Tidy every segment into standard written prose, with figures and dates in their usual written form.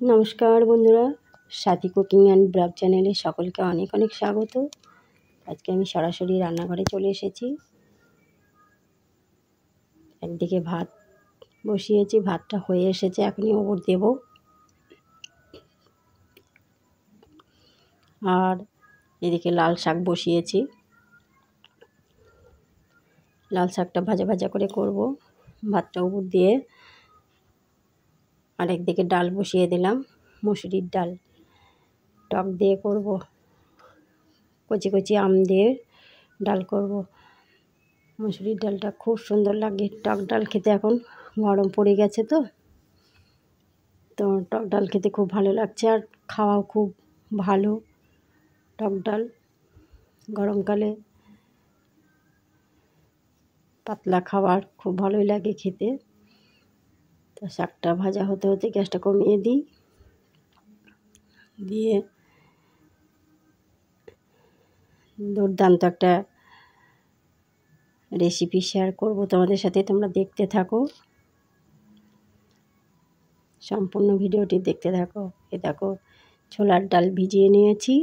নমস্কার বন্ধুরা, সাথী cooking and blog চ্যানেলে সকলকে অনেক অনেক স্বাগত। আজকে আমি সরাসরি রান্নাঘরে চলে এসেছি। একদিকে ভাত বসিয়েছি, ভাতটা হয়ে এসেছে, এখনই ওপর দেব। আর এদিকে লাল শাক বসিয়েছি, লাল শাকটা ভাজা ভাজা করে করব। ভাতটা উপর দিয়ে আর একদিকে ডাল বসিয়ে দিলাম, মুসুরির ডাল, টক দিয়ে করব। কচি কচি আম দিয়ে ডাল করব। মুসুরির ডালটা খুব সুন্দর লাগে। টক ডাল খেতে এখন গরম পড়ে গেছে তো টক ডাল খেতে খুব ভালো লাগছে, আর খাওয়াও খুব ভালো। টক ডাল গরমকালে পাতলা খাবার খুব ভালোই লাগে খেতে। তো শাকটা ভাজা হতে হতে গ্যাসটা কমিয়ে দিই, দিয়ে দুর্দান্ত একটা রেসিপি শেয়ার করব তোমাদের সাথে। তোমরা দেখতে থাকো, সম্পূর্ণ ভিডিওটি দেখতে থাকো। এ দেখো, ছোলার ডাল ভিজিয়ে নিয়েছি,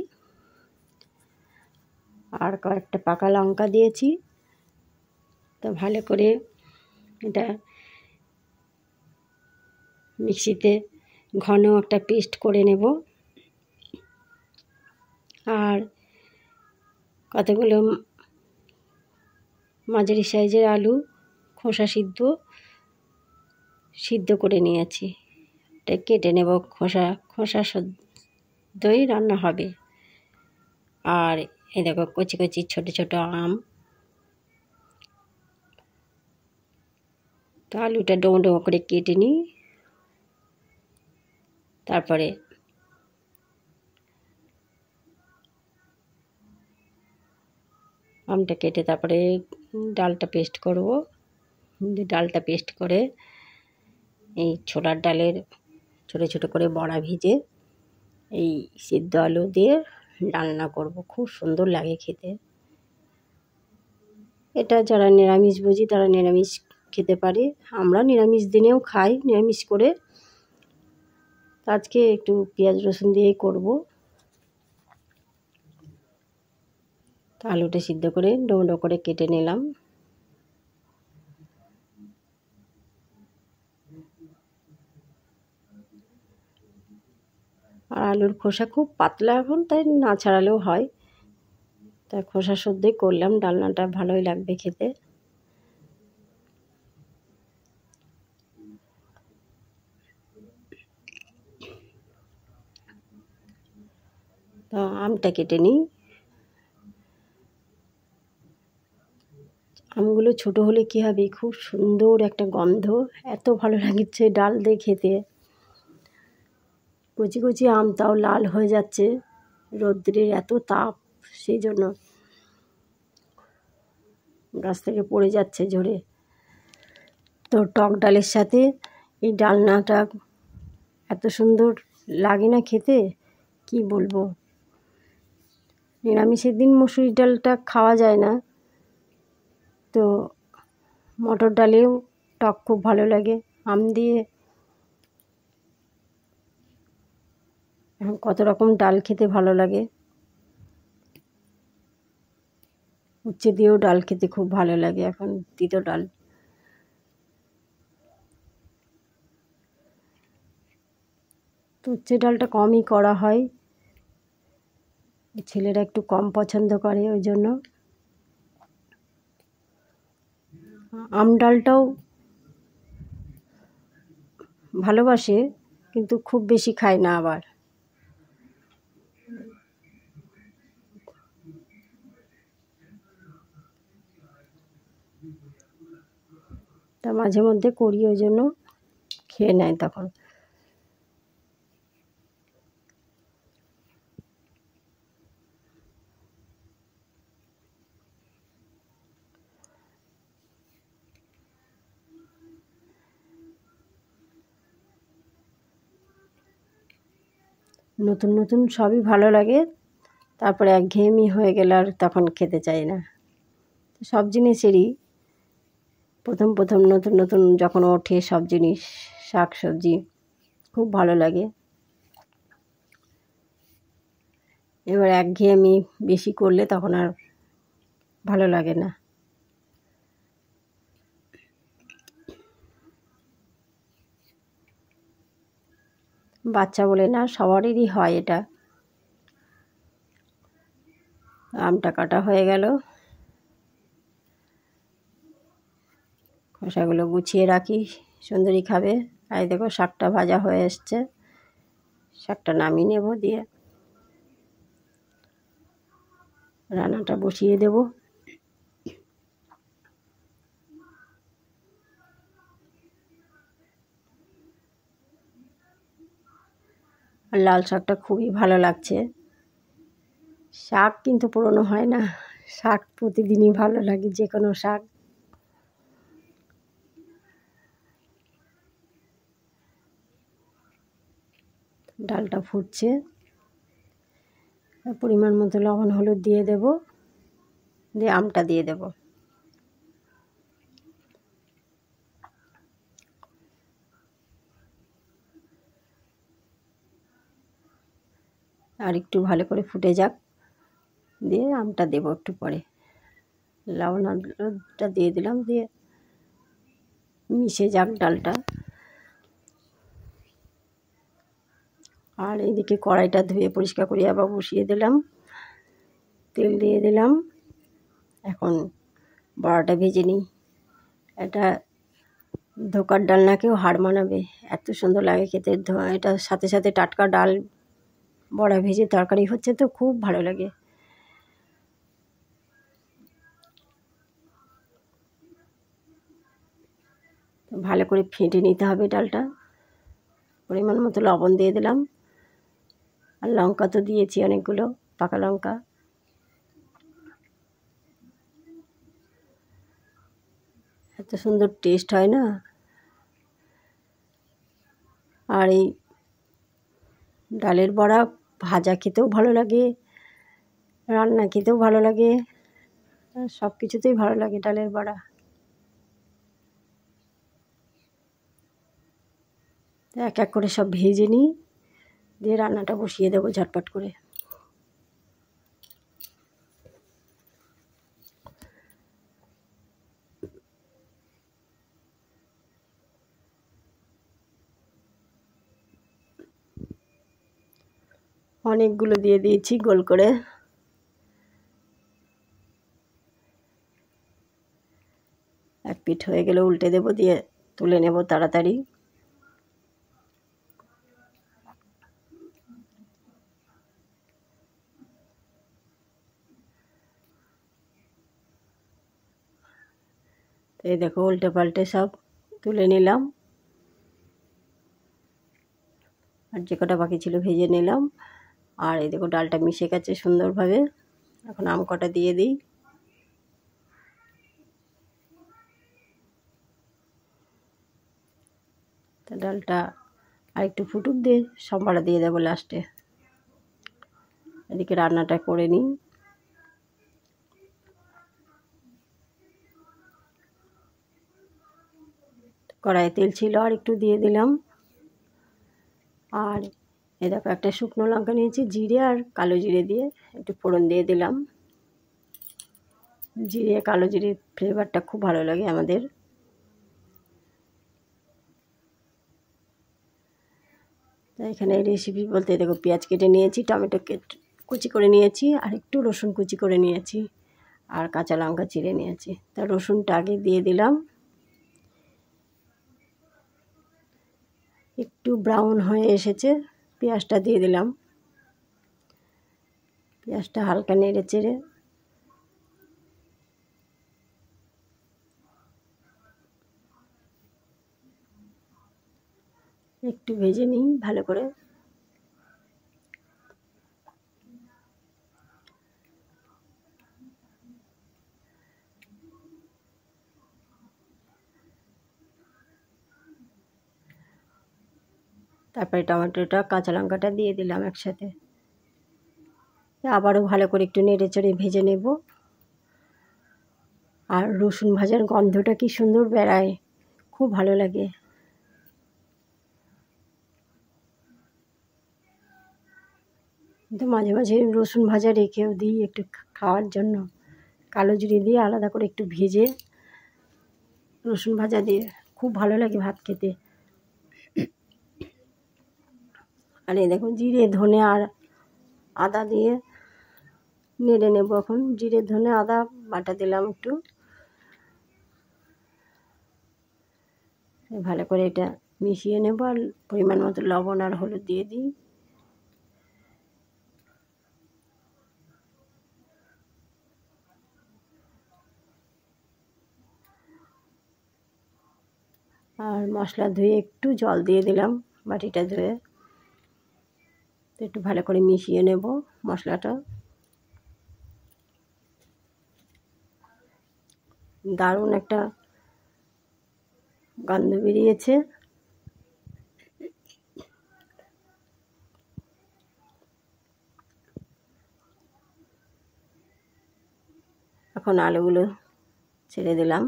আর কয়েকটা পাকা লঙ্কা দিয়েছি। তো ভালো করে এটা মিক্সিতে ঘন একটা পেস্ট করে নেব। আর কতগুলো মাঝারি সাইজের আলু খোসা সিদ্ধ করে নিয়েছি, এটা কেটে নেব। খোসা সদ্যই রান্না হবে। আর এই দেখো, কচি কচি ছোট ছোট আম। তো আলুটা ডোমো ডোমো করে কেটে নিই। তারপরে আমটা কেটে তারপরে ডালটা পেস্ট করব। ডালটা পেস্ট করে এই ছোলার ডালের ছোটো ছোটো করে বড়া ভিজে এই সিদ্ধ আলু দিয়ে রান্না করব। খুব সুন্দর লাগে খেতে। এটা যারা নিরামিষভোজী তারা নিরামিষ খেতে পারে, আমরা নিরামিষ দিনেও খাই নিরামিষ করে। আজকে একটু পেঁয়াজ রসুন দিয়েই করব। তো আলুটা সিদ্ধ করে ডোমো ডোমো করে কেটে নিলাম। আর আলুর খোসা খুব পাতলা এখন, তাই না ছাড়ালেও হয়। তাই খোসা সদ্যই করলাম, ডালনাটা ভালোই লাগবে খেতে। তো আমটা কেটে নিই। আমগুলো ছোট হলে কী হবে, খুব সুন্দর একটা গন্ধ, এত ভালো লাগছে ডাল দিয়ে খেতে। কচি কচি আম, তাও লাল হয়ে যাচ্ছে, রৌদ্রের এত তাপ, সেই জন্য গাছ থেকে পড়ে যাচ্ছে ঝরে। তো টক ডালের সাথে এই ডালনাটা এত সুন্দর লাগে না খেতে, কি বলবো। নিরামিষের দিন মুসুরির ডালটা খাওয়া যায় না, তো মটর ডালেও টক খুব ভালো লাগে। আম দিয়ে এখন কত রকম ডাল খেতে ভালো লাগে। উচ্ছে দিয়েও ডাল খেতে খুব ভালো লাগে এখন, তিতো ডাল। তো উচ্ছে ডালটা কমই করা হয়, ছেলেরা একটু কম পছন্দ করে, ওই জন্য। আম ডালটাও ভালোবাসে, কিন্তু খুব বেশি খায় না আবার। তা মাঝে মধ্যে করি, ওই জন্য খেয়ে নেয় তখন। নতুন নতুন সবই ভালো লাগে, তারপরে একঘেয়েমি হয়ে গেলে আর তখন খেতে চাই না। সব জিনিসেরই প্রথম নতুন নতুন যখন ওঠে সব জিনিস, শাক সবজি খুব ভালো লাগে। এবার একঘেয়েমি বেশি করলে তখন আর ভালো লাগে না। বাচ্চা বলে না, সবারই হয় এটা। আমটা কাটা হয়ে গেল, খোসাগুলো গুছিয়ে রাখি, সুন্দরী খাবে। আর দেখো শাকটা ভাজা হয়ে এসছে, শাকটা নামিয়ে নেব, দিয়ে রান্নাটা বসিয়ে দেব। আর লাল শাকটা খুবই ভালো লাগছে। শাক কিন্তু পুরনো হয় না, শাক প্রতিদিনই ভালো লাগে, যে কোনো শাক। ডালটা ফুটছে, পরিমাণ মতো লবণ হলুদ দিয়ে দেব, দিয়ে আমটা দিয়ে দেব। আর একটু ভালো করে ফুটে যাক, দিয়ে আমটা দেব একটু পরে। লবণ হলুদটা দিয়ে দিলাম, দিয়ে মিশে যাক ডালটা। আর এইদিকে কড়াইটা ধুয়ে পরিষ্কার করে আবার বসিয়ে দিলাম, তেল দিয়ে দিলাম। এখন বড়াটা ভেজে নিই। এটা ধোকার ডালনাকেও হার মানাবে, এত সুন্দর লাগে খেতে। এটার সাথে সাথে টাটকা ডাল বড়া ভেজে তরকারি হচ্ছে তো খুব ভালো লাগে। ভালো করে ফেটে নিতে হবে ডালটা। পরিমাণ মতো লবণ দিয়ে দিলাম, আর লঙ্কা তো দিয়েছি অনেকগুলো, পাকা লঙ্কা। এত সুন্দর টেস্ট হয় না। আর এই ডালের বড়া ভাজা খেতেও ভালো লাগে, রান্না খেতেও ভালো লাগে, সব কিছুতেই ভালো লাগে ডালের বড়া। এক এক করে সব ভেজে নিই, দিয়ে রান্নাটা বসিয়ে দেবো ঝটপট করে। অনেকগুলো দিয়ে দিয়েছি গোল করে। এক পিঠ হয়ে গেলে উল্টে দেবো, দিয়ে তুলে নেব তাড়াতাড়ি। তো এই দেখো উল্টে পাল্টে সব তুলে নিলাম, আর যে কটা বাকি ছিল ভেজে নিলাম। আর এই দেখো ডালটা মিশে গেছে সুন্দরভাবে। এখন আম কটা দিয়ে দিই। তা ডালটা আর একটু ফুটুক, দিয়ে সম্বারা দিয়ে দেবো লাস্টে। এদিকে রান্নাটা করে নিই। কড়াইয়ে তেল ছিল, আর একটু দিয়ে দিলাম। আর এ দেখো একটা শুকনো লঙ্কা নিয়েছি, জিরে আর কালো জিরে দিয়ে একটু ফোড়ন দিয়ে দিলাম। জিরে কালো জিরে ফ্লেভারটা খুব ভালো লাগে আমাদের। তাই এখানে রেসিপি বলতে দেখো পেঁয়াজ কেটে নিয়েছি, টমেটো কুচি করে নিয়েছি, আর একটু রসুন কুচি করে নিয়েছি, আর কাঁচা লঙ্কা চিড়ে নিয়েছি। তা রসুনটা আগে দিয়ে দিলাম, একটু ব্রাউন হয়ে এসেছে, পেঁয়াজটা দিয়ে দিলাম। পেঁয়াজটা হালকা নেড়ে চেড়ে একটু ভেজে নিই ভালো করে। তারপরে টমেটোটা কাঁচা লঙ্কাটা দিয়ে দিলাম একসাথে, আবারও ভালো করে একটু নেড়ে চেড়ে ভেজে নেব। আর রসুন ভাজার গন্ধটা কি সুন্দর বেরায়, খুব ভালো লাগে। কিন্তু মাঝে মাঝে রসুন ভাজা রেখেও দিই একটু খাওয়ার জন্য। কালো জিরে দিয়ে আলাদা করে একটু ভেজে রসুন ভাজা দিয়ে খুব ভালো লাগে ভাত খেতে। আর এই দেখুন জিরে ধনে আর আদা দিয়ে নেড়ে নেবো। এখন জিরে ধনে আদা বাটা দিলাম একটু, ভালো করে এটা মিশিয়ে নেব। আর পরিমাণ মতো লবণ আর হলুদ দিয়ে দিই। আর মশলা ধুয়ে একটু জল দিয়ে দিলাম বাটিটা ধুয়ে। একটু ভালো করে মিশিয়ে নেব মশলাটা। দারুণ একটা গন্ধ বেরিয়েছে। এখন আলুগুলো ছেড়ে দিলাম।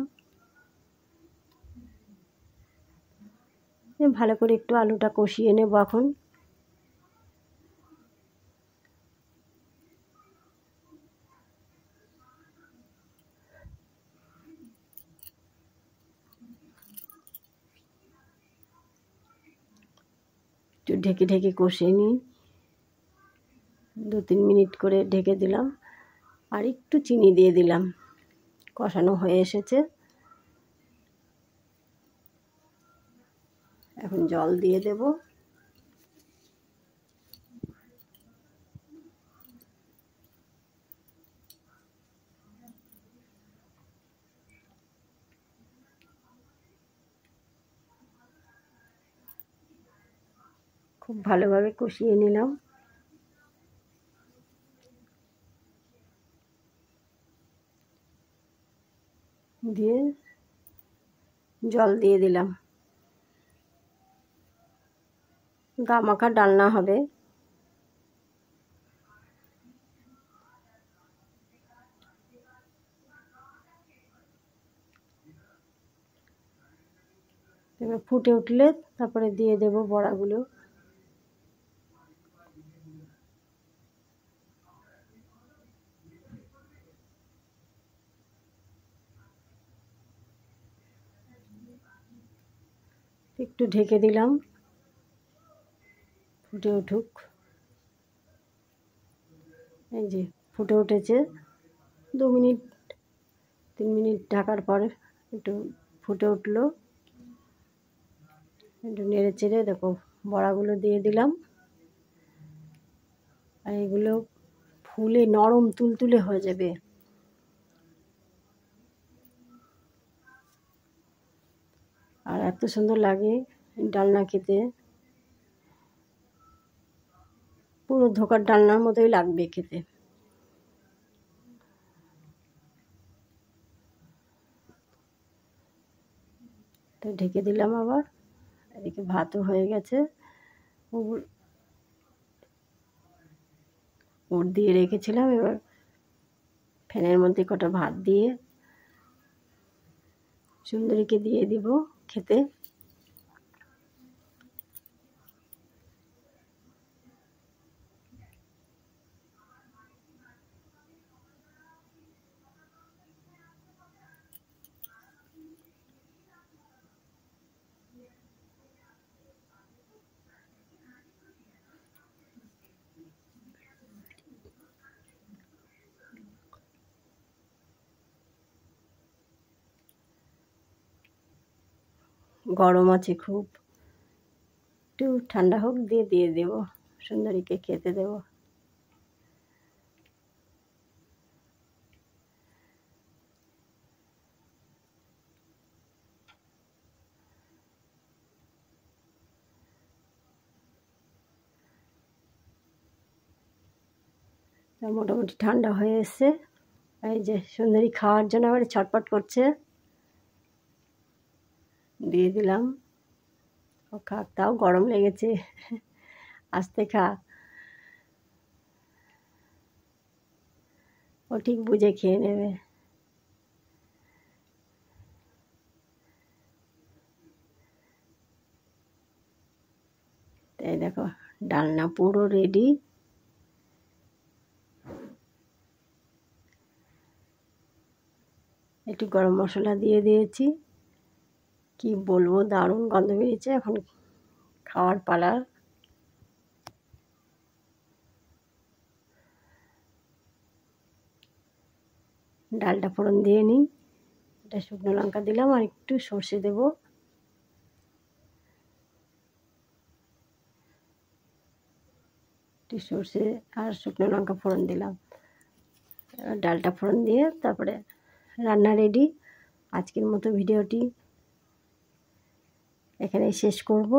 ভালো করে একটু আলুটা কষিয়ে নেব এখন। একটু ঢেকে ঢেকে কষিয়ে নিই। 2-3 মিনিট করে ঢেকে দিলাম। আর একটু চিনি দিয়ে দিলাম। কষানো হয়ে এসেছে। এখন জল দিয়ে দেব। খুব ভালোভাবে কষিয়ে নিলাম। দিয়ে জল দিয়ে দিলাম। গামাখা ডালনা হবে। এবার ফুটে উঠলে তারপরে দিয়ে দেব বড়াগুলো। একটু ঢেকে দিলাম, ফুটে উঠুক। এই যে ফুটে উঠেছে। 2-3 মিনিট ঢাকার পরে একটু ফুটে উঠলো। একটু নেড়ে চেড়ে দেখো বড়াগুলো দিয়ে দিলাম। আর এগুলো ফুলে নরম তুলতুলে হয়ে যাবে। আর এত সুন্দর লাগে ডালনা খেতে। পুরো ধোকার ডালনার মতোই লাগবে খেতে। তো ঢেকে দিলাম আবার। এদিকে ভাতও হয়ে গেছে। ওর দিয়ে রেখেছিলাম। এবার ফ্যানের মধ্যে কটা ভাত দিয়ে সুন্দরীকে দিয়ে দিব খেতে। গরম আছে খুব, একটু ঠান্ডা হোক দিয়ে দিয়ে দেবো, সুন্দরীকে খেতে দেবো। মোটামুটি ঠান্ডা হয়ে এসছে। এই যে সুন্দরী খাওয়ার জন্য আবার ছটপট করছে। দিয়ে দিলাম। ও খাক, তাও গরম লেগেছে। আস্তে খা। ও ঠিক বুঝে খেয়ে নেবে। তাই দেখো ডালনা পুরো রেডি। একটু গরম মশলা দিয়ে দিয়েছি। কি বলবো, দারুণ গন্ধ বেরিয়েছে। এখন খাওয়ার পালা। ডালটা ফোড়ন দিয়ে নিই। এটা শুকনো লঙ্কা দিলাম আর একটু সর্ষে দেব। একটু সর্ষে আর শুকনো লঙ্কা ফোড়ন দিলাম। ডালটা ফোড়ন দিয়ে তারপরে রান্না রেডি। আজকের মতো ভিডিওটি এখানেই শেষ করব।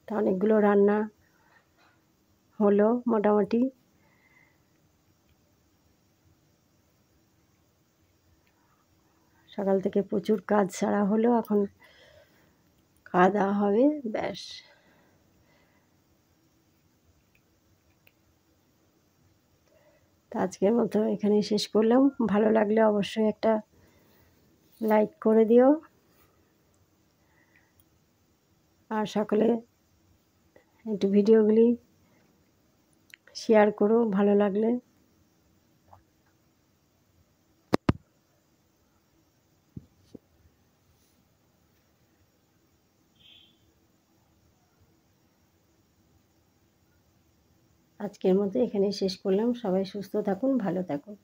তা অনেকগুলো রান্না হলো মোটামুটি। সকাল থেকে প্রচুর কাজ সারা হলো, এখন খাওয়া দাওয়া হবে, ব্যাস। তো আজকের মতো এখানেই শেষ করলাম। ভালো লাগলে অবশ্যই একটা লাইক করে দিও, আর সকলে একটু ভিডিওগুলি শেয়ার করো ভালো লাগলে। আজকের মতো এখানেই শেষ করলাম। সবাই সুস্থ থাকুন, ভালো থাকুন।